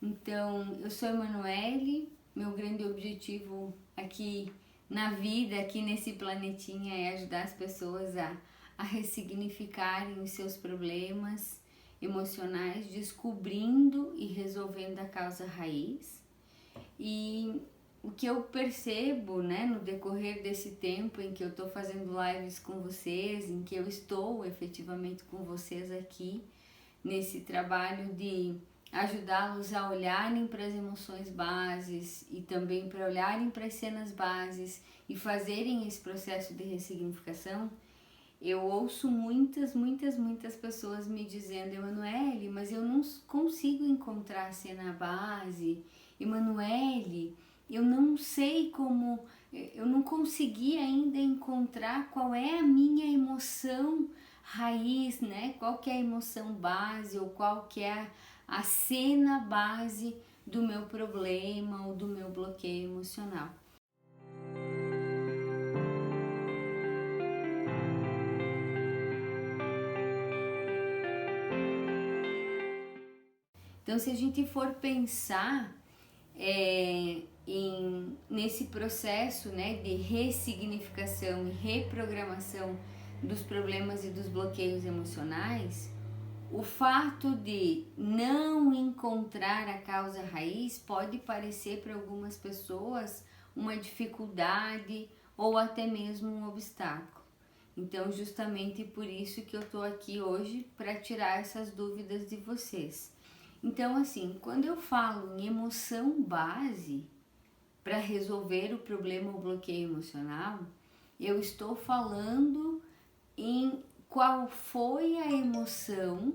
Então, eu sou Emanuele, meu grande objetivo aqui na vida, aqui nesse planetinha, é ajudar as pessoas a ressignificarem os seus problemas emocionais, descobrindo e resolvendo a causa raiz. E o que eu percebo, né, no decorrer desse tempo em que eu estou fazendo lives com vocês, em que eu estou efetivamente com vocês aqui, nesse trabalho de ajudá-los a olharem para as emoções bases e também para olharem para as cenas bases e fazerem esse processo de ressignificação, eu ouço muitas pessoas me dizendo: Emanuele, mas eu não consigo encontrar a cena base. Emanuele, eu não sei como, eu não consegui ainda encontrar qual é a minha emoção raiz, né? Qual que é a emoção base ou qual que é a cena base do meu problema ou do meu bloqueio emocional. Então, se a gente for pensar nesse processo, né, de ressignificação e reprogramação dos problemas e dos bloqueios emocionais, o fato de não encontrar a causa raiz pode parecer para algumas pessoas uma dificuldade ou até mesmo um obstáculo. Então, justamente por isso que eu estou aqui hoje, para tirar essas dúvidas de vocês. Então, assim, quando eu falo em emoção base para resolver o problema ou bloqueio emocional, eu estou falando em qual foi a emoção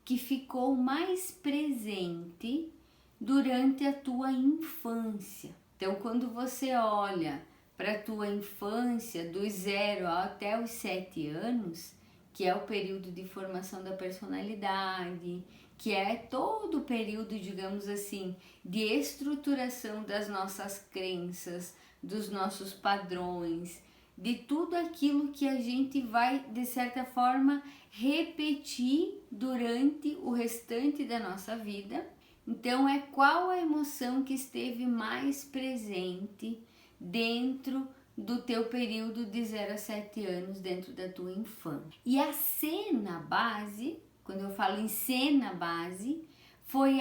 que ficou mais presente durante a tua infância. Então, quando você olha para a tua infância, dos 0 até os 7 anos, que é o período de formação da personalidade, que é todo o período, digamos assim, de estruturação das nossas crenças, dos nossos padrões, de tudo aquilo que a gente vai, de certa forma, repetir durante o restante da nossa vida. Então, é qual a emoção que esteve mais presente dentro do teu período de 0 a 7 anos, dentro da tua infância. E a cena base, quando eu falo em cena base, foi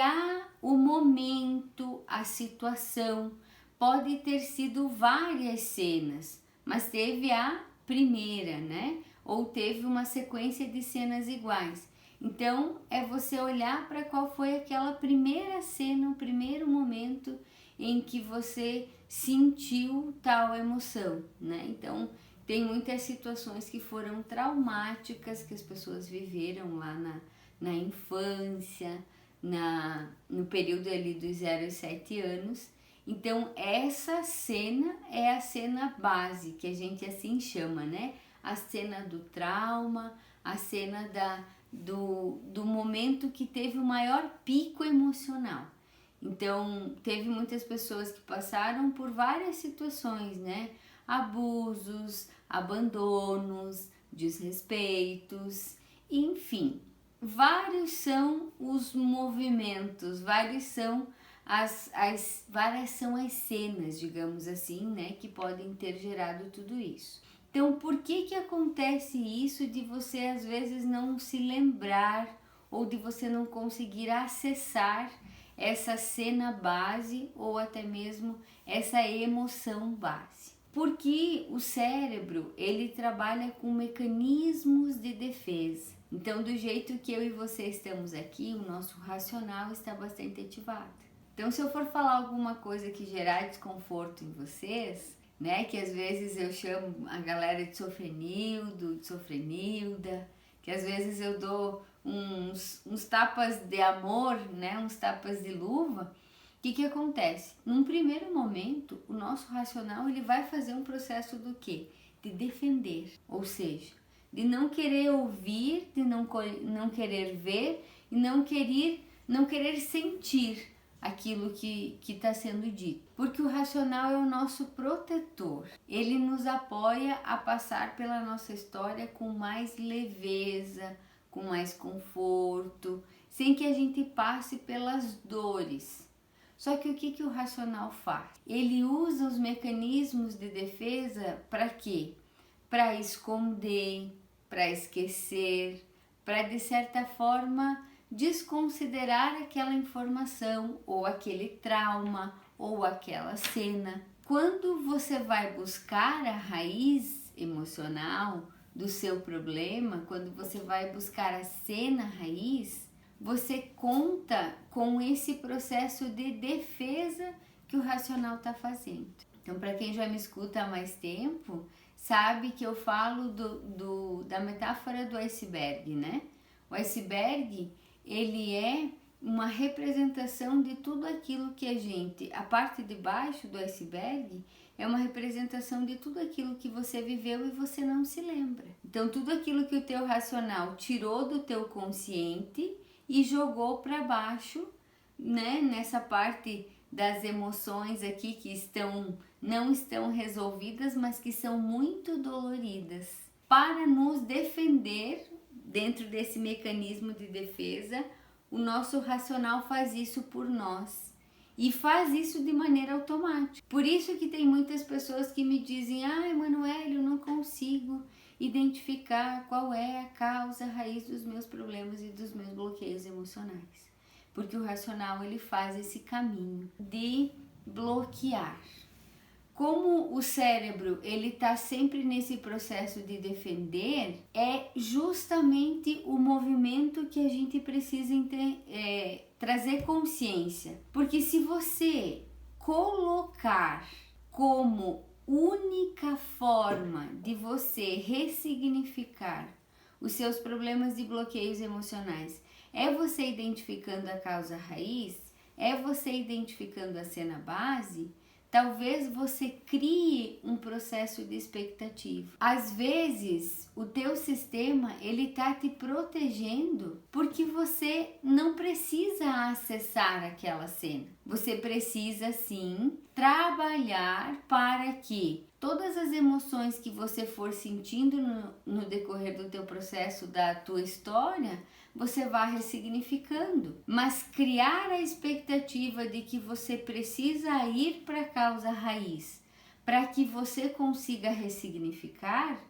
o momento, a situação. Pode ter sido várias cenas, mas teve a primeira, né? Ou teve uma sequência de cenas iguais. Então, é você olhar para qual foi aquela primeira cena, o primeiro momento em que você sentiu tal emoção, né? Então, tem muitas situações que foram traumáticas que as pessoas viveram lá na infância, no período ali dos 0 aos 7 anos. Então, essa cena é a cena base, que a gente assim chama, né? A cena do trauma, a cena do momento que teve o maior pico emocional. Então, teve muitas pessoas que passaram por várias situações, né? Abusos, abandonos, desrespeitos, enfim. Vários são os movimentos, várias são as cenas, digamos assim, né? Que podem ter gerado tudo isso. Então, por que acontece isso de você às vezes não se lembrar ou de você não conseguir acessar essa cena base ou até mesmo essa emoção base? Porque o cérebro, ele trabalha com mecanismos de defesa. Então, do jeito que eu e você estamos aqui, o nosso racional está bastante ativado. Então, se eu for falar alguma coisa que gerar desconforto em vocês, né, que às vezes eu chamo a galera de sofrenildo, de sofrenilda, que às vezes eu dou uns tapas de amor, né, uns tapas de luva, o que acontece? Num primeiro momento, o nosso racional ele vai fazer um processo do quê? De defender, ou seja, de não querer ouvir, de não querer ver e não querer sentir aquilo que está sendo dito. Porque o racional é o nosso protetor. Ele nos apoia a passar pela nossa história com mais leveza, com mais conforto, sem que a gente passe pelas dores. Só que o que o racional faz? Ele usa os mecanismos de defesa para quê? Para esconder, para esquecer, para de certa forma desconsiderar aquela informação ou aquele trauma ou aquela cena. Quando você vai buscar a raiz emocional do seu problema, quando você vai buscar a cena raiz, você conta com esse processo de defesa que o racional está fazendo. Então, para quem já me escuta há mais tempo, sabe que eu falo da metáfora do iceberg, né? O iceberg, ele é uma representação de tudo aquilo que a parte de baixo do iceberg é uma representação de tudo aquilo que você viveu e você não se lembra. Então, tudo aquilo que o teu racional tirou do teu consciente e jogou para baixo, né? Nessa parte das emoções aqui que não estão resolvidas, mas que são muito doloridas. Para nos defender, dentro desse mecanismo de defesa, o nosso racional faz isso por nós. E faz isso de maneira automática. Por isso que tem muitas pessoas que me dizem: ai, Emanuele, eu não consigo identificar qual é a causa raiz dos meus problemas e dos meus bloqueios emocionais. Porque o racional, ele faz esse caminho de bloquear. Como o cérebro, ele está sempre nesse processo de defender, é justamente o movimento que a gente precisa trazer consciência. Porque se você colocar como única forma de você ressignificar os seus problemas de bloqueios emocionais é você identificando a causa raiz, é você identificando a cena base, talvez você crie um processo de expectativa. Às vezes, o teu sistema, ele tá te protegendo porque você não precisa acessar aquela cena. Você precisa, sim, trabalhar para que todas as emoções que você for sentindo no decorrer do teu processo, da tua história, você vai ressignificando, mas criar a expectativa de que você precisa ir para a causa raiz para que você consiga ressignificar,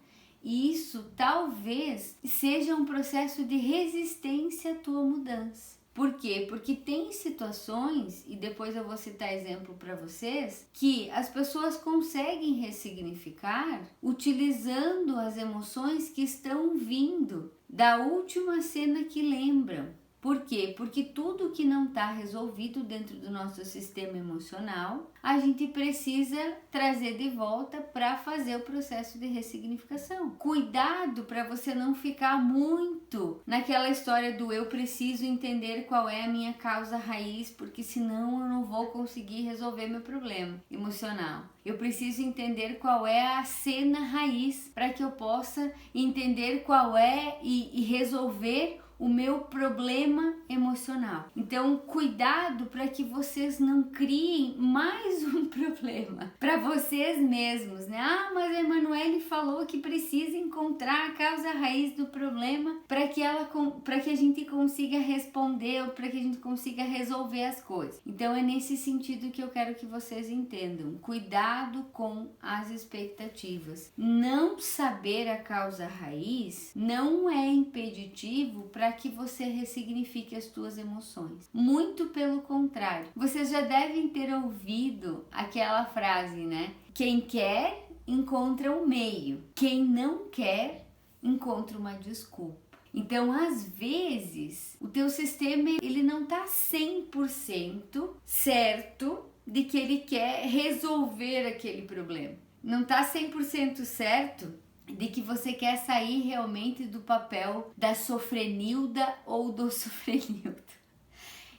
isso talvez seja um processo de resistência à tua mudança. Por quê? Porque tem situações, e depois eu vou citar exemplo para vocês, que as pessoas conseguem ressignificar utilizando as emoções que estão vindo da última cena que lembram. Por quê? Porque tudo que não está resolvido dentro do nosso sistema emocional, a gente precisa trazer de volta para fazer o processo de ressignificação. Cuidado para você não ficar muito naquela história do eu preciso entender qual é a minha causa raiz, porque senão eu não vou conseguir resolver meu problema emocional. Eu preciso entender qual é a cena raiz para que eu possa entender qual é e resolver o meu problema emocional. Então, cuidado para que vocês não criem mais um problema para vocês mesmos, né? Ah, mas a Emanuele falou que precisa encontrar a causa raiz do problema para que a gente consiga responder ou para que a gente consiga resolver as coisas. Então, é nesse sentido que eu quero que vocês entendam. Cuidado com as expectativas. Não saber a causa raiz não é impeditivo para que você ressignifique as tuas emoções. Muito pelo contrário. Vocês já devem ter ouvido aquela frase, né? Quem quer, encontra um meio. Quem não quer, encontra uma desculpa. Então, às vezes, o teu sistema ele não tá 100% certo de que ele quer resolver aquele problema. Não tá 100% certo de que você quer sair realmente do papel da sofrenilda ou do sofrenildo.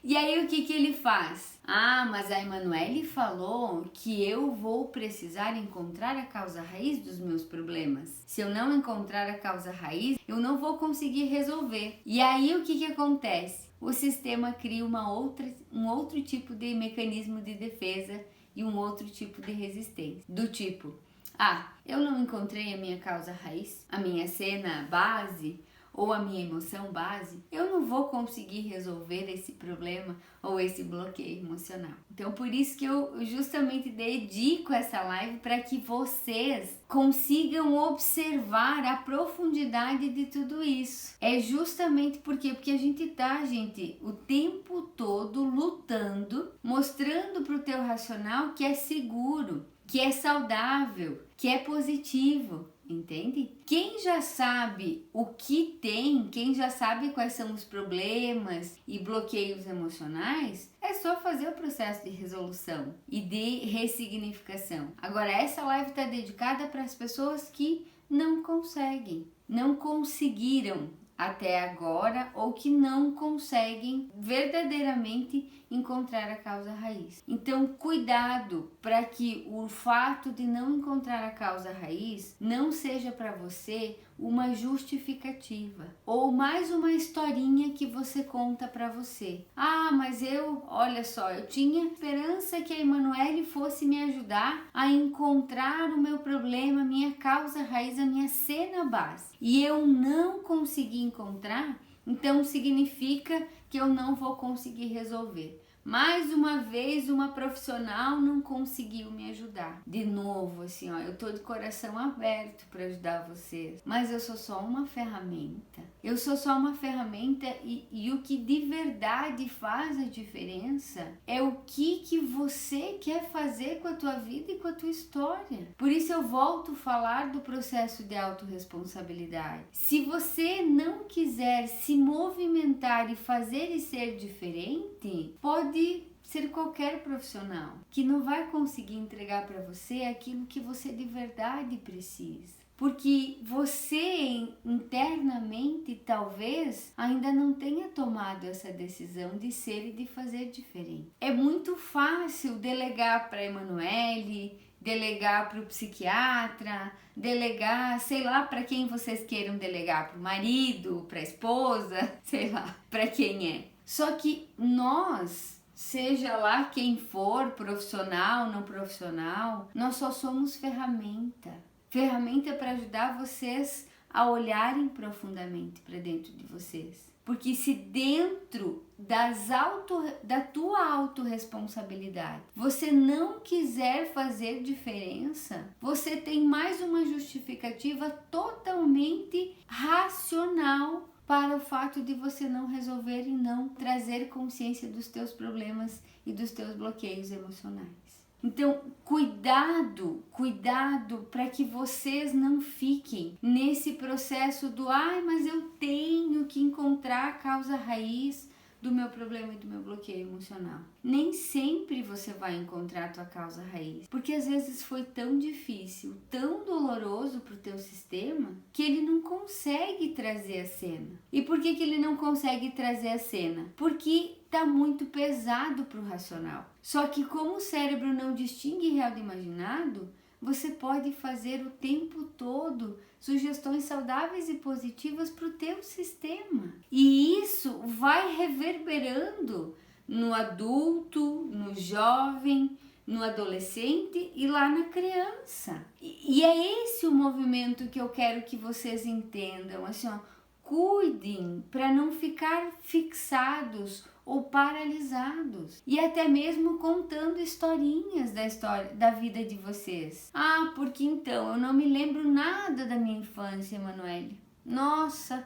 E aí o que ele faz? Ah, mas a Emanuele falou que eu vou precisar encontrar a causa raiz dos meus problemas. Se eu não encontrar a causa raiz, eu não vou conseguir resolver. E aí o que acontece? O sistema cria um outro tipo de mecanismo de defesa e um outro tipo de resistência. Do tipo, ah, eu não encontrei a minha causa raiz, a minha cena base, ou a minha emoção base, eu não vou conseguir resolver esse problema ou esse bloqueio emocional. Então, por isso que eu justamente dedico essa live para que vocês consigam observar a profundidade de tudo isso. É justamente porque a gente tá, gente, o tempo todo lutando, mostrando para o teu racional que é seguro, que é saudável, que é positivo. Entende? Quem já sabe o que tem, quem já sabe quais são os problemas e bloqueios emocionais, é só fazer o processo de resolução e de ressignificação. Agora, essa live está dedicada para as pessoas que não conseguem, não conseguiram até agora ou que não conseguem verdadeiramente encontrar a causa raiz. Então, cuidado para que o fato de não encontrar a causa raiz não seja para você uma justificativa ou mais uma historinha que você conta para você. Ah, mas olha só, eu tinha esperança que a Emanuele fosse me ajudar a encontrar o meu problema, a minha causa raiz, a minha cena base. E eu não consegui encontrar, então significa que eu não vou conseguir resolver. Mais uma vez, uma profissional não conseguiu me ajudar. De novo, assim, ó, eu tô de coração aberto para ajudar vocês, mas eu sou só uma ferramenta. Eu sou só uma ferramenta e o que de verdade faz a diferença é o que você quer fazer com a tua vida e com a tua história. Por isso eu volto a falar do processo de autorresponsabilidade. Se você não quiser se movimentar e fazer e ser diferente, pode ser qualquer profissional que não vai conseguir entregar para você aquilo que você de verdade precisa. Porque você internamente talvez ainda não tenha tomado essa decisão de ser e de fazer diferente. É muito fácil delegar para a Emanuele, delegar para o psiquiatra, delegar, sei lá, para quem vocês queiram delegar, para o marido, para a esposa, sei lá, para quem é. Só que nós, seja lá quem for, profissional, não profissional, nós só somos ferramenta para ajudar vocês a olharem profundamente para dentro de vocês. Porque se dentro da tua autorresponsabilidade você não quiser fazer diferença, você tem mais uma justificativa totalmente racional para o fato de você não resolver e não trazer consciência dos teus problemas e dos teus bloqueios emocionais. Então, cuidado para que vocês não fiquem nesse processo do mas eu tenho que encontrar a causa raiz do meu problema e do meu bloqueio emocional. Nem sempre você vai encontrar a tua causa raiz, porque às vezes foi tão difícil, tão doloroso para o teu sistema, que ele não consegue trazer a cena. E por que ele não consegue trazer a cena? Porque está muito pesado para o racional. Só que como o cérebro não distingue real do imaginado, você pode fazer o tempo todo sugestões saudáveis e positivas para o teu sistema. E isso vai reverberando no adulto, no jovem, no adolescente e lá na criança. E é esse o movimento que eu quero que vocês entendam. Assim, ó, cuidem para não ficar fixados ou paralisados e até mesmo contando historinhas da vida de vocês. Porque então eu não me lembro nada da minha infância, Emanuele. Nossa,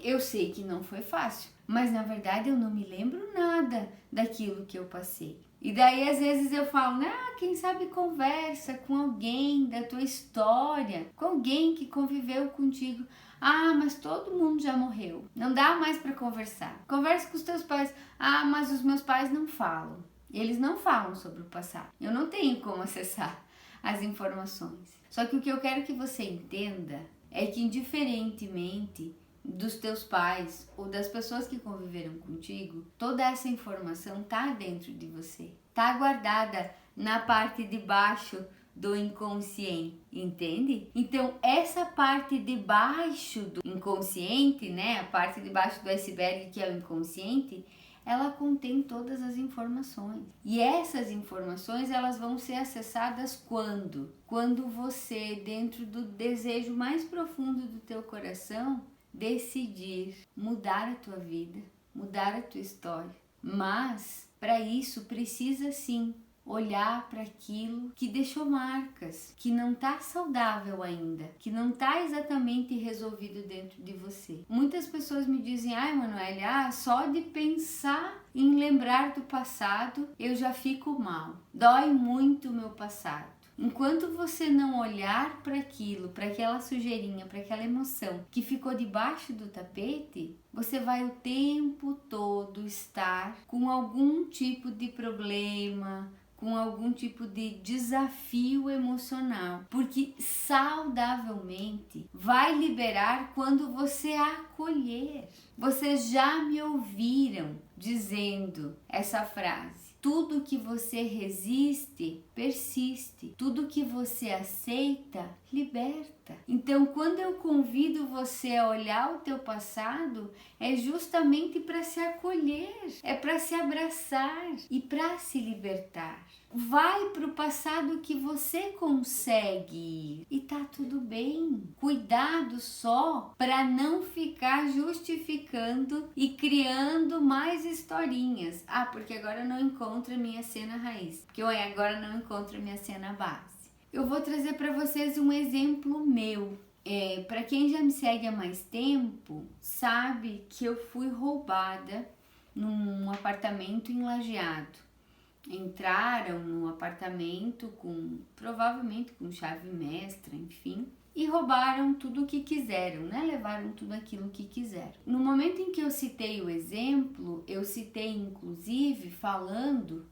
eu sei que não foi fácil, mas na verdade eu não me lembro nada daquilo que eu passei. E daí às vezes eu falo, quem sabe conversa com alguém da tua história, com alguém que conviveu contigo. Mas todo mundo já morreu, não dá mais para conversar. Converse com os teus pais. Mas os meus pais não falam. Eles não falam sobre o passado. Eu não tenho como acessar as informações. Só que o que eu quero que você entenda é que indiferentemente dos teus pais ou das pessoas que conviveram contigo, toda essa informação tá dentro de você. Tá guardada na parte de baixo do inconsciente, entende? Então, essa parte de baixo do inconsciente, né, a parte de baixo do iceberg que é o inconsciente, ela contém todas as informações. E essas informações, elas vão ser acessadas quando? Quando você, dentro do desejo mais profundo do teu coração, decidir mudar a tua vida, mudar a tua história. Mas para isso precisa sim olhar para aquilo que deixou marcas, que não está saudável ainda, que não está exatamente resolvido dentro de você. Muitas pessoas me dizem: ai, Manoel, só de pensar em lembrar do passado eu já fico mal, dói muito o meu passado. Enquanto você não olhar para aquilo, para aquela sujeirinha, para aquela emoção que ficou debaixo do tapete, você vai o tempo todo estar com algum tipo de problema, com algum tipo de desafio emocional, porque saudavelmente vai liberar quando você acolher. Vocês já me ouviram dizendo essa frase: tudo que você resiste, persiste. Tudo que você aceita, liberta. Então, quando eu convido você a olhar o teu passado, é justamente para se acolher, é para se abraçar e para se libertar. Vai para o passado que você consegue ir e tá tudo bem. Cuidado só para não ficar justificando e criando mais historinhas. Porque agora eu não encontro a minha cena raiz, porque eu agora não encontro a minha cena base. Eu vou trazer para vocês um exemplo meu. Para quem já me segue há mais tempo, sabe que eu fui roubada num apartamento em Lajeado. Entraram no apartamento provavelmente com chave mestra, enfim, e roubaram tudo o que quiseram, né? Levaram tudo aquilo que quiseram. No momento em que eu citei o exemplo, eu citei inclusive falando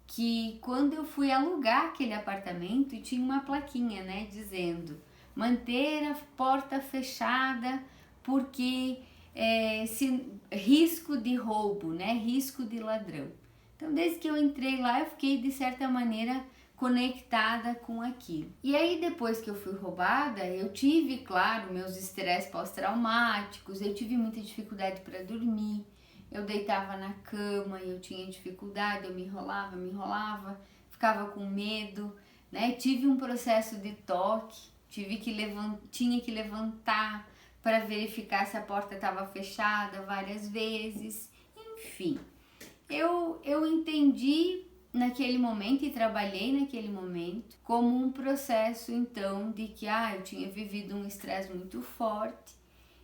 que quando eu fui alugar aquele apartamento, tinha uma plaquinha, né, dizendo: manter a porta fechada porque risco de roubo, né, risco de ladrão. Então, desde que eu entrei lá, eu fiquei, de certa maneira, conectada com aquilo. E aí, depois que eu fui roubada, eu tive, claro, meus estresses pós-traumáticos, eu tive muita dificuldade para dormir, eu deitava na cama e eu tinha dificuldade, eu me enrolava, ficava com medo, né? Tive um processo de toque, tinha que levantar para verificar se a porta estava fechada várias vezes, enfim. Eu entendi naquele momento e trabalhei naquele momento como um processo, então, de que eu tinha vivido um estresse muito forte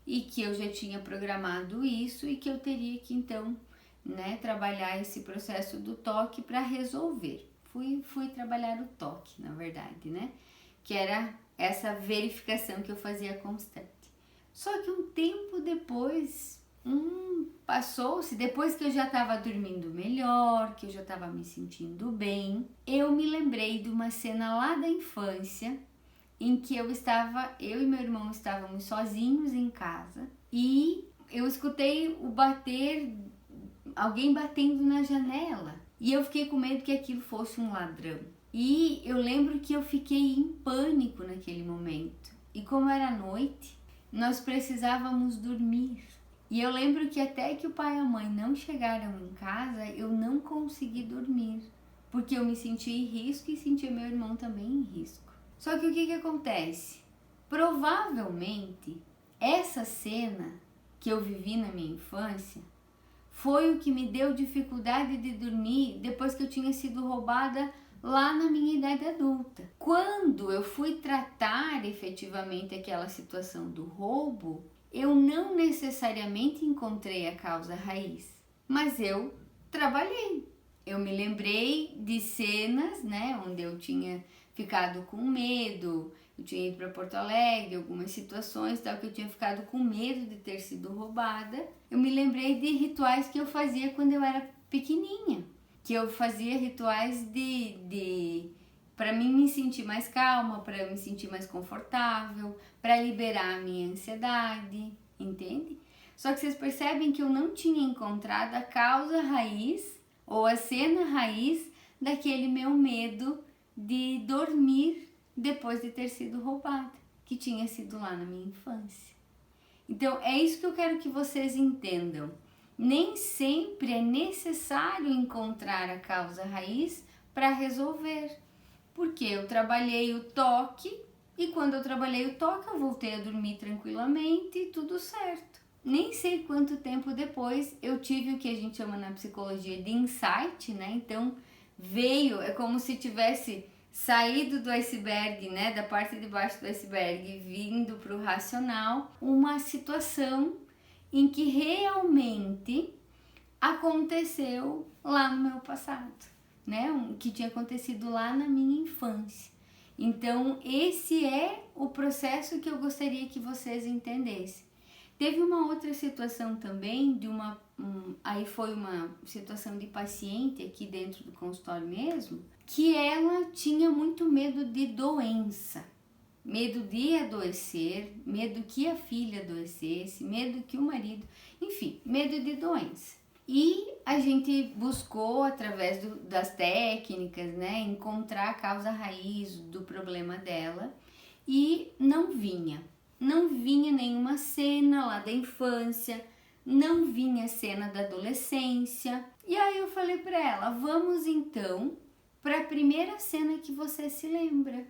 e que eu já tinha programado isso e que eu teria que, então, né, trabalhar esse processo do toque para resolver. Fui trabalhar o toque, na verdade, né, que era essa verificação que eu fazia constante. Só que um tempo depois, passou-se, depois que eu já estava dormindo melhor, que eu já estava me sentindo bem, eu me lembrei de uma cena lá da infância em que eu e meu irmão estávamos sozinhos em casa e eu escutei alguém batendo na janela e eu fiquei com medo que aquilo fosse um ladrão. E eu lembro que eu fiquei em pânico naquele momento. E como era noite, nós precisávamos dormir. E eu lembro que até que o pai e a mãe não chegaram em casa, eu não consegui dormir, porque eu me senti em risco e sentia meu irmão também em risco. Só que o que acontece? Provavelmente, essa cena que eu vivi na minha infância foi o que me deu dificuldade de dormir depois que eu tinha sido roubada lá na minha idade adulta. Quando eu fui tratar efetivamente aquela situação do roubo, eu não necessariamente encontrei a causa raiz, mas eu trabalhei. Eu me lembrei de cenas, né, onde eu tinha ficado com medo, eu tinha ido para Porto Alegre, algumas situações tal, que eu tinha ficado com medo de ter sido roubada. Eu me lembrei de rituais que eu fazia quando eu era pequenininha, que eu fazia rituais para mim me sentir mais calma, para eu me sentir mais confortável, para liberar a minha ansiedade, entende? Só que vocês percebem que eu não tinha encontrado a causa raiz ou a cena raiz daquele meu medo de dormir depois de ter sido roubada, que tinha sido lá na minha infância. Então é isso que eu quero que vocês entendam. Nem sempre é necessário encontrar a causa raiz para resolver. Porque eu trabalhei o toque E quando eu trabalhei o toque, eu voltei a dormir tranquilamente e tudo certo. Nem sei quanto tempo depois eu tive o que a gente chama na psicologia de insight, né? Então veio, é como se tivesse saído do iceberg, né? Da parte de baixo do iceberg, vindo para o racional, uma situação em que realmente aconteceu lá no meu passado, né? Que tinha acontecido lá na minha infância. Então, esse é o processo que eu gostaria que vocês entendessem. Teve uma outra situação também, aí foi uma situação de paciente aqui dentro do consultório mesmo, que ela tinha muito medo de doença. Medo de adoecer, medo que a filha adoecesse, medo que o marido, enfim, medo de doença. E a gente buscou, através das técnicas, né, encontrar a causa raiz do problema dela e não vinha. Não vinha nenhuma cena lá da infância, não vinha cena da adolescência. E aí eu falei para ela, vamos então para a primeira cena que você se lembra,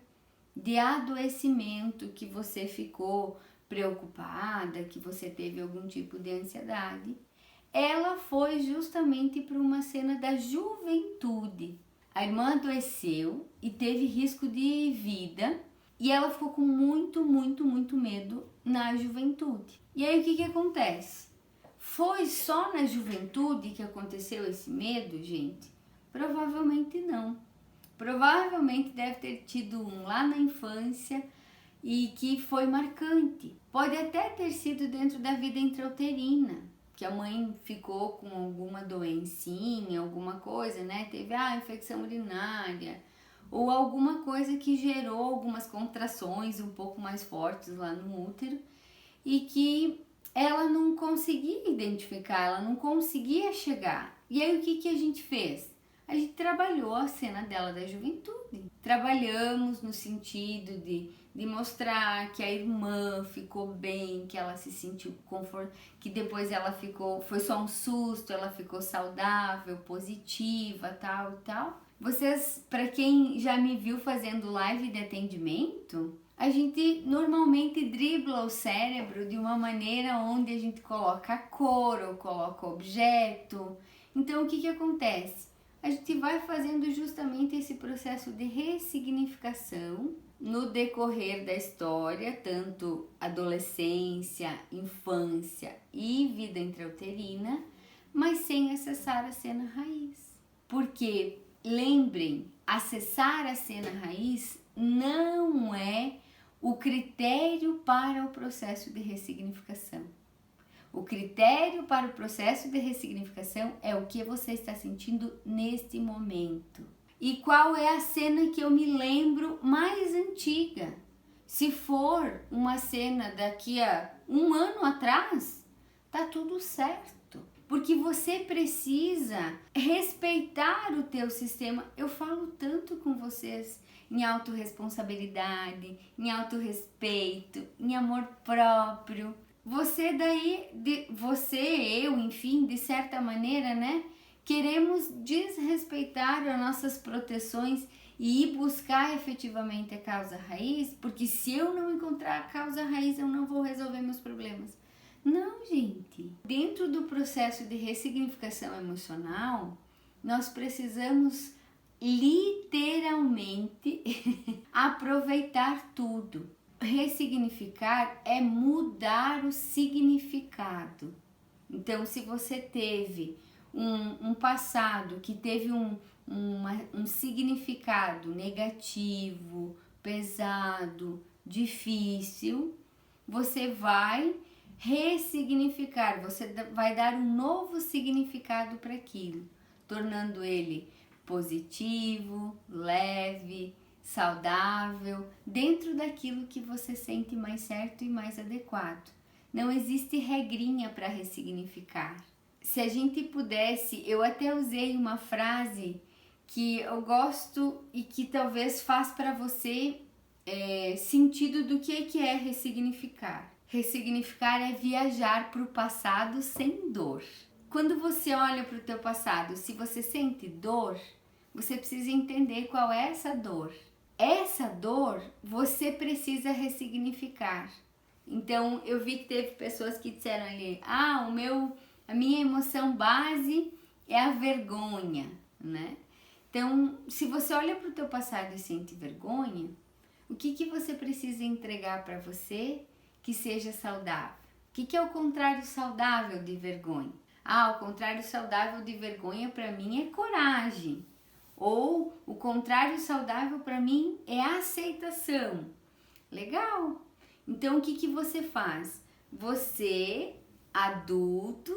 de adoecimento, que você ficou preocupada, que você teve algum tipo de ansiedade. Ela foi justamente para uma cena da juventude. A irmã adoeceu e teve risco de vida e ela ficou com muito medo na juventude. E aí o que acontece? Foi só na juventude que aconteceu esse medo, gente? Provavelmente não. Provavelmente deve ter tido um lá na infância e que foi marcante. Pode até ter sido dentro da vida intrauterina, que a mãe ficou com alguma doencinha, alguma coisa, né? Teve infecção urinária ou alguma coisa que gerou algumas contrações um pouco mais fortes lá no útero e que ela não conseguia identificar, ela não conseguia chegar. E aí o que a gente fez? A gente trabalhou a cena dela da juventude. Trabalhamos no sentido de mostrar que a irmã ficou bem, que ela se sentiu confortável, que depois ela foi só um susto, ela ficou saudável, positiva, tal e tal. Vocês, para quem já me viu fazendo live de atendimento, a gente normalmente dribla o cérebro de uma maneira onde a gente coloca cor ou coloca objeto. Então o que acontece? A gente vai fazendo justamente esse processo de ressignificação no decorrer da história, tanto adolescência, infância e vida intrauterina, mas sem acessar a cena raiz. Porque, lembrem, acessar a cena raiz não é o critério para o processo de ressignificação. O critério para o processo de ressignificação é o que você está sentindo neste momento. E qual é a cena que eu me lembro mais antiga? Se for uma cena daqui a um ano atrás, tá tudo certo. Porque você precisa respeitar o teu sistema. Eu falo tanto com vocês em autorresponsabilidade, em autorrespeito, em amor próprio. Eu, enfim, de certa maneira, né? Queremos desrespeitar as nossas proteções e ir buscar efetivamente a causa raiz, porque se eu não encontrar a causa raiz, eu não vou resolver meus problemas. Não, gente. Dentro do processo de ressignificação emocional, nós precisamos literalmente aproveitar tudo. Ressignificar é mudar o significado. Então, se você teve um passado que teve um significado negativo, pesado, difícil, você vai ressignificar, você vai dar um novo significado para aquilo, tornando ele positivo, leve, saudável, dentro daquilo que você sente mais certo e mais adequado. Não existe regrinha para ressignificar. Se a gente pudesse, eu até usei uma frase que eu gosto e que talvez faz para você sentido do que é ressignificar. Ressignificar é viajar para o passado sem dor. Quando você olha para o teu passado, se você sente dor, você precisa entender qual é essa dor. essa dor você precisa ressignificar. Então eu vi que teve pessoas que disseram ali, a minha emoção base é a vergonha, né? Então, se você olha para o teu passado e sente vergonha, o que você precisa entregar para você que seja saudável? O que é o contrário saudável de vergonha? O contrário saudável de vergonha para mim é coragem. Ou o contrário saudável para mim é aceitação. Legal! Então, o que você faz? Você, adulto,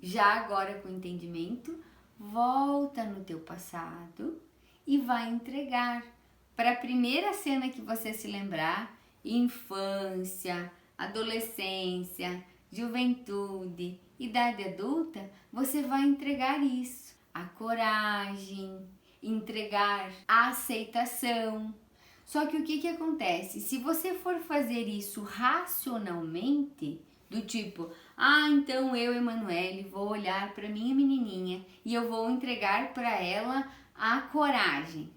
já agora com entendimento, volta no teu passado e vai entregar para a primeira cena que você se lembrar, infância, adolescência, juventude, idade adulta, você vai entregar isso, a coragem, entregar a aceitação. Só que o que acontece? Se você for fazer isso racionalmente, do tipo, então eu, Emanuele, vou olhar para minha menininha e eu vou entregar para ela a coragem.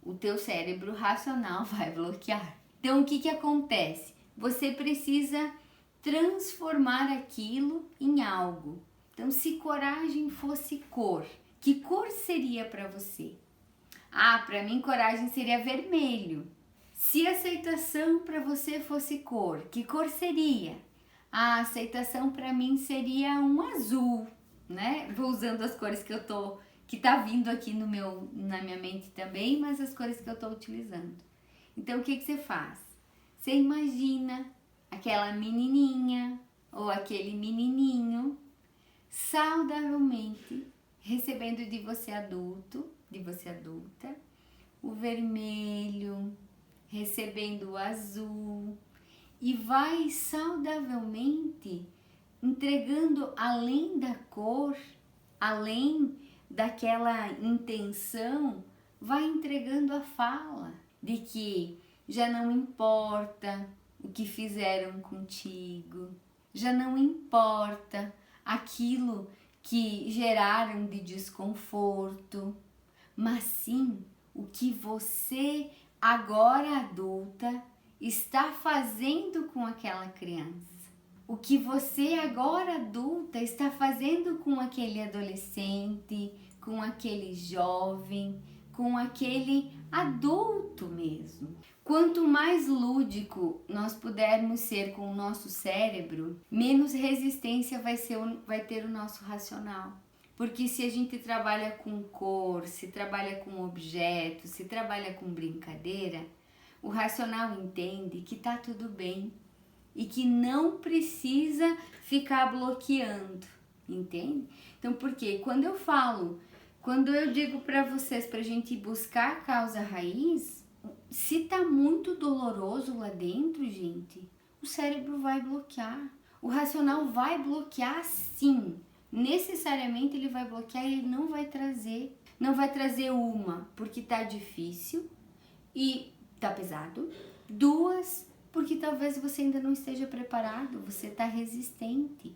O teu cérebro racional vai bloquear. Então, o que acontece? Você precisa transformar aquilo em algo. Então, se coragem fosse cor, que cor seria para você? Para mim coragem seria vermelho. Se aceitação para você fosse cor, que cor seria? A aceitação para mim seria um azul, né? Vou usando as cores que tá vindo aqui na minha mente também, mas as cores que eu tô utilizando. Então, o que você faz? Você imagina aquela menininha ou aquele menininho saudavelmente recebendo de você adulto, de você adulta, o vermelho, recebendo o azul e vai saudavelmente entregando além da cor, além daquela intenção, vai entregando a fala de que já não importa o que fizeram contigo, já não importa aquilo que geraram de desconforto, mas sim o que você, agora adulta, está fazendo com aquela criança. O que você, agora adulta, está fazendo com aquele adolescente, com aquele jovem, com aquele adulto mesmo. Quanto mais lúdico nós pudermos ser com o nosso cérebro, menos resistência vai ter o nosso racional. Porque se a gente trabalha com cor, se trabalha com objeto, se trabalha com brincadeira, o racional entende que tá tudo bem e que não precisa ficar bloqueando, entende? Então, porque quando eu digo para vocês pra gente buscar a causa raiz, se tá muito doloroso lá dentro, gente, o cérebro vai bloquear. O racional vai bloquear sim. Necessariamente ele vai bloquear e ele não vai trazer. Não vai trazer uma, porque tá difícil e tá pesado. Duas, porque talvez você ainda não esteja preparado, você tá resistente.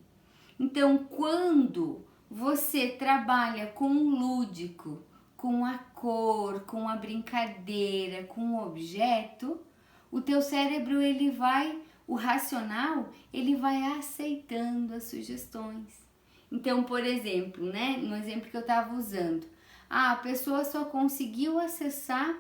Então, quando você trabalha com o lúdico, com a cor, com a brincadeira, com o objeto, o teu cérebro, o racional, ele vai aceitando as sugestões. Então, por exemplo, né, no exemplo que eu estava usando, a pessoa só conseguiu acessar,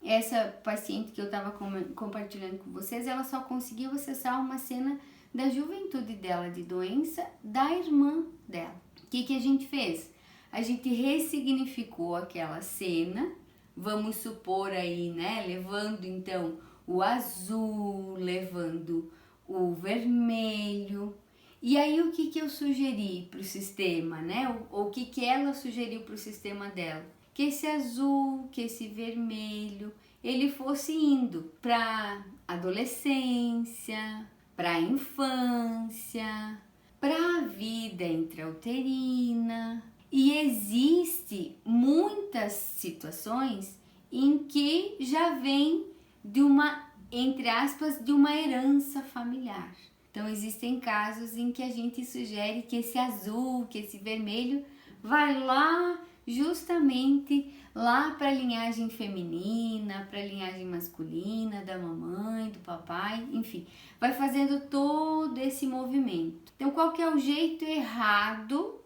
essa paciente que eu estava compartilhando com vocês, ela só conseguiu acessar uma cena da juventude dela, de doença da irmã dela. O que a gente fez? A gente ressignificou aquela cena, vamos supor aí, né, levando então o azul, levando o vermelho. E aí o que eu sugeri para o sistema, né? Ou o que ela sugeriu para o sistema dela? Que esse azul, que esse vermelho, ele fosse indo para adolescência, para a infância, para a vida intrauterina. E existe muitas situações em que já vem de uma, entre aspas, de uma herança familiar. Então existem casos em que a gente sugere que esse azul, que esse vermelho vai lá justamente lá para a linhagem feminina, para a linhagem masculina, da mamãe, do papai, enfim, vai fazendo todo esse movimento. Então, qual que é o jeito errado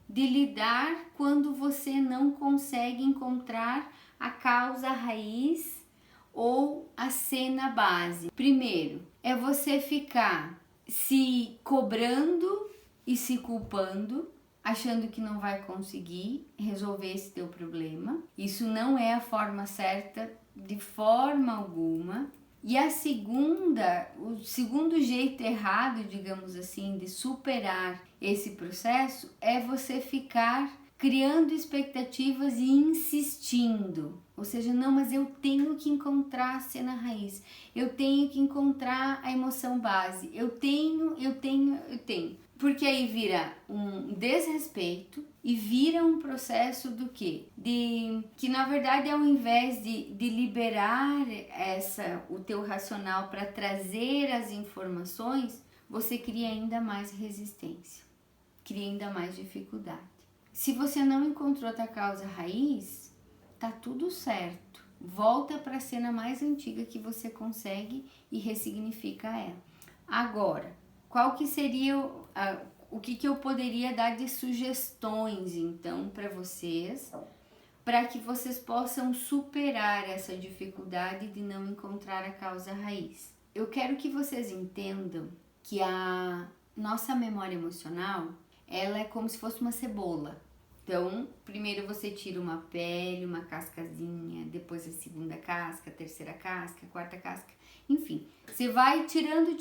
de lidar quando você não consegue encontrar a causa raiz ou a cena base? Primeiro, é você ficar se cobrando e se culpando, achando que não vai conseguir resolver esse teu problema. Isso não é a forma certa de forma alguma. E o segundo jeito errado, digamos assim, de superar esse processo é você ficar criando expectativas e insistindo. Ou seja, não, mas eu tenho que encontrar a cena raiz, eu tenho que encontrar a emoção base, eu tenho. Porque aí vira um desrespeito e vira um processo do quê? Que na verdade, ao invés de liberar o teu racional para trazer as informações, você cria ainda mais resistência, cria ainda mais dificuldade. Se você não encontrou a tua causa raiz, tá tudo certo. Volta para a cena mais antiga que você consegue e ressignifica ela. Agora, qual que seria o que eu poderia dar de sugestões então para vocês, para que vocês possam superar essa dificuldade de não encontrar a causa raiz? Eu quero que vocês entendam que a nossa memória emocional, ela é como se fosse uma cebola. Então, primeiro você tira uma pele, uma cascazinha, depois a segunda casca, a terceira casca, a quarta casca, enfim. Você vai tirando,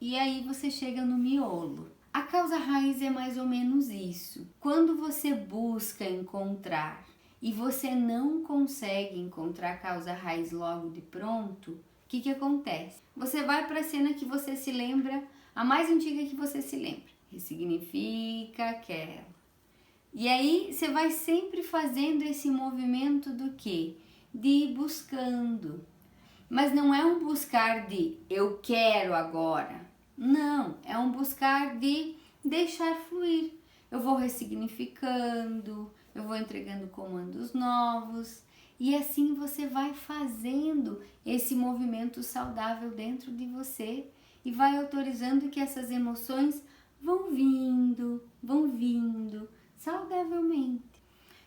e aí você chega no miolo. A causa raiz é mais ou menos isso. Quando você busca encontrar e você não consegue encontrar a causa raiz logo de pronto, o que acontece? Você vai para a cena que você se lembra, a mais antiga que você se lembra. Ressignifica aquela. E aí você vai sempre fazendo esse movimento do quê? De ir buscando. Mas não é um buscar de eu quero agora. Não, é um buscar de deixar fluir. Eu vou ressignificando, eu vou entregando comandos novos e assim você vai fazendo esse movimento saudável dentro de você e vai autorizando que essas emoções vão vindo saudavelmente.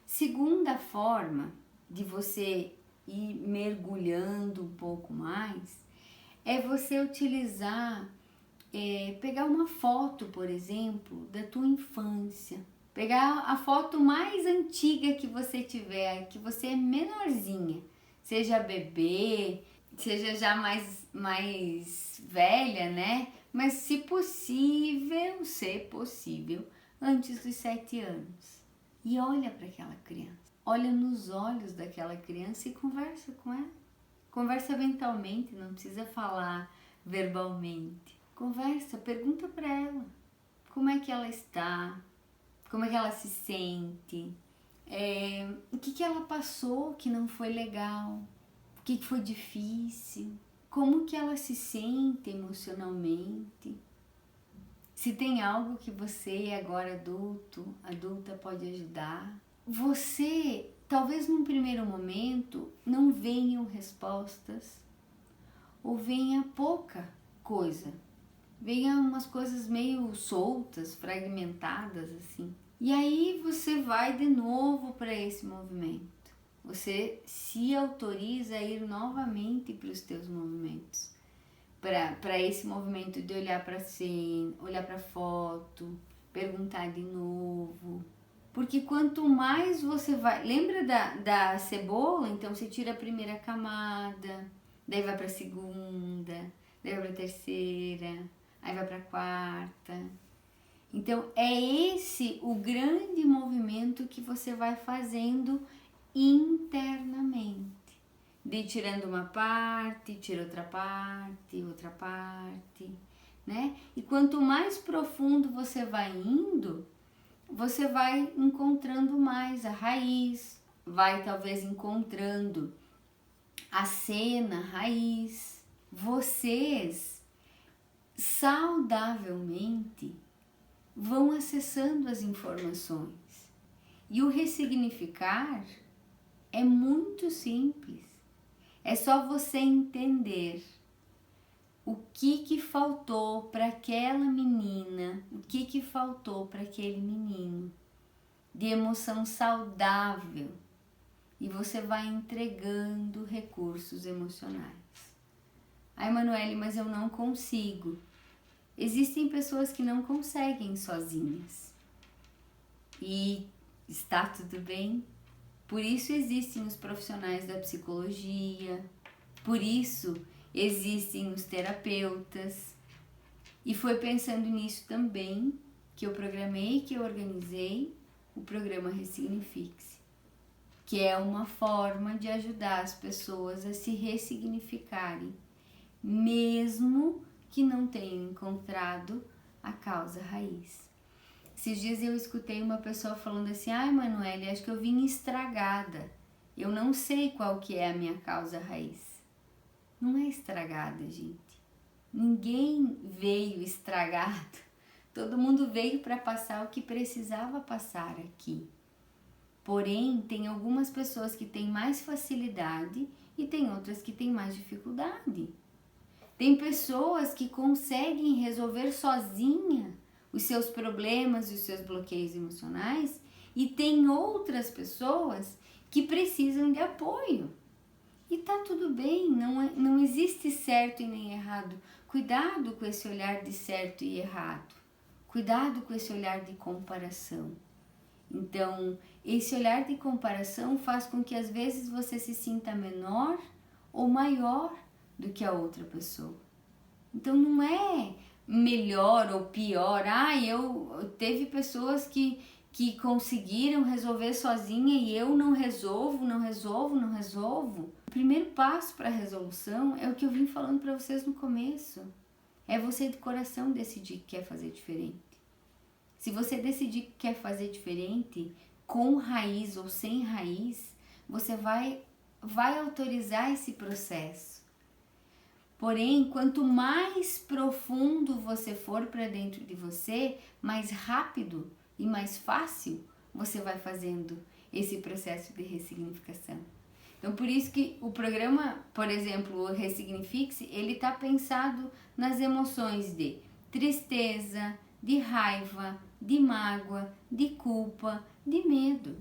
Segunda forma de você ir mergulhando um pouco mais é você utilizar, pegar uma foto, por exemplo, da tua infância. Pegar a foto mais antiga que você tiver, que você é menorzinha, seja bebê, seja já mais velha, né? Mas se possível, antes dos 7 anos. E olha para aquela criança, olha nos olhos daquela criança e conversa com ela. Conversa mentalmente, não precisa falar verbalmente. Conversa, pergunta para ela como é que ela está, como é que ela se sente, o que ela passou que não foi legal, o que foi difícil, como que ela se sente emocionalmente. Se tem algo que você, agora adulta, pode ajudar. Você, talvez num primeiro momento, não venham respostas ou venha pouca coisa. Venha umas coisas meio soltas, fragmentadas assim. E aí você vai de novo para esse movimento. Você se autoriza a ir novamente para os teus movimentos. Para esse movimento de olhar para cena, olhar para foto, perguntar de novo. Porque quanto mais você vai... Lembra da cebola? Então você tira a primeira camada, daí vai para a segunda, daí vai para a terceira, aí vai para a quarta. Então é esse o grande movimento que você vai fazendo internamente. De tirando uma parte, tira outra parte, né? E quanto mais profundo você vai indo, você vai encontrando mais a raiz, vai talvez encontrando a cena raiz. Vocês saudavelmente vão acessando as informações. E o ressignificar é muito simples. É só você entender o que faltou para aquela menina, o que faltou para aquele menino de emoção saudável, e você vai entregando recursos emocionais. Ai, Emanuele, mas eu não consigo. Existem pessoas que não conseguem sozinhas. E está tudo bem. Por isso existem os profissionais da psicologia, por isso existem os terapeutas. E foi pensando nisso também que eu programei, que eu organizei o programa Ressignifique-se, que é uma forma de ajudar as pessoas a se ressignificarem, mesmo que não tenham encontrado a causa raiz. Esses dias eu escutei uma pessoa falando assim: ai, Emanuele, acho que eu vim estragada, eu não sei qual que é a minha causa raiz. Não é estragada, gente. Ninguém veio estragado. Todo mundo veio para passar o que precisava passar aqui. Porém, tem algumas pessoas que têm mais facilidade e tem outras que têm mais dificuldade. Tem pessoas que conseguem resolver sozinha os seus problemas e os seus bloqueios emocionais, e tem outras pessoas que precisam de apoio. E tá tudo bem, não existe certo e nem errado. Cuidado com esse olhar de certo e errado. Cuidado com esse olhar de comparação. Então, esse olhar de comparação faz com que às vezes você se sinta menor ou maior do que a outra pessoa. Então, não é melhor ou pior. Teve pessoas que conseguiram resolver sozinha e eu não resolvo. O primeiro passo para a resolução é o que eu vim falando para vocês no começo. É você de coração decidir que quer fazer diferente. Se você decidir que quer fazer diferente, com raiz ou sem raiz, você vai autorizar esse processo. Porém, quanto mais profundo você for para dentro de você, mais rápido e mais fácil você vai fazendo esse processo de ressignificação. Então, por isso que o programa, por exemplo, o Ressignifique-se, ele está pensado nas emoções de tristeza, de raiva, de mágoa, de culpa, de medo,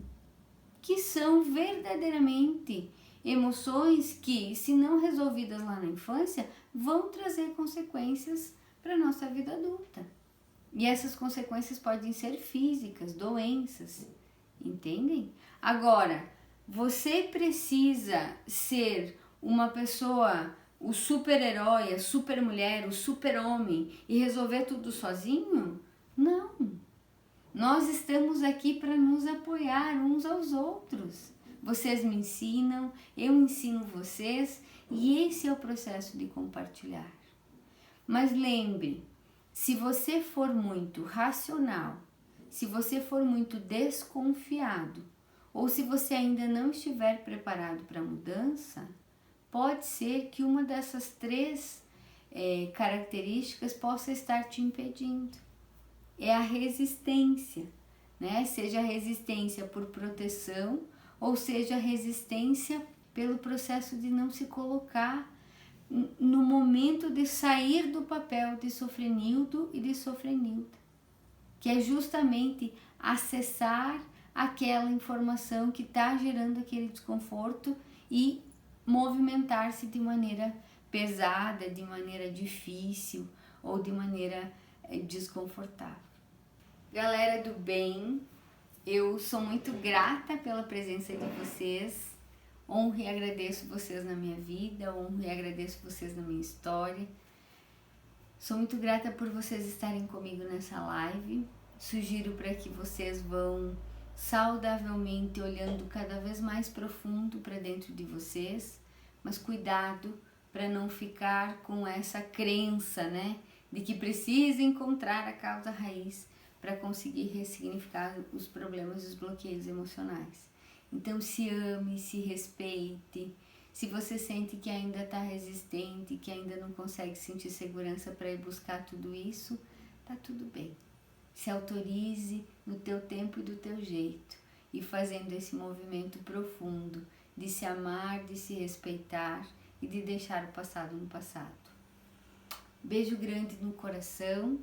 que são verdadeiramente emoções que, se não resolvidas lá na infância, vão trazer consequências para a nossa vida adulta. E essas consequências podem ser físicas, doenças, entendem? Agora, você precisa ser uma pessoa, o super-herói, a super-mulher, o super-homem e resolver tudo sozinho? Não. Nós estamos aqui para nos apoiar uns aos outros. Vocês me ensinam, eu ensino vocês, e esse é o processo de compartilhar. Mas lembre, se você for muito racional, se você for muito desconfiado, ou se você ainda não estiver preparado para a mudança, pode ser que uma dessas três características possa estar te impedindo. É a resistência, né? Seja a resistência por proteção, ou seja a resistência pelo processo de não se colocar no momento de sair do papel de sofrenildo e de sofrenilda, que é justamente acessar aquela informação que está gerando aquele desconforto e movimentar-se de maneira pesada, de maneira difícil ou de maneira desconfortável. Galera do bem, eu sou muito grata pela presença de vocês, honro e agradeço vocês na minha vida, honro e agradeço vocês na minha história. Sou muito grata por vocês estarem comigo nessa live. Sugiro para que vocês vão saudavelmente olhando cada vez mais profundo para dentro de vocês, mas cuidado para não ficar com essa crença, né, de que precisa encontrar a causa raiz para conseguir ressignificar os problemas e os bloqueios emocionais. Então se ame, se respeite. Se você sente que ainda está resistente, que ainda não consegue sentir segurança para ir buscar tudo isso, tá tudo bem. Se autorize no teu tempo e do teu jeito. e fazendo esse movimento profundo de se amar, de se respeitar e de deixar o passado no passado. Beijo grande no coração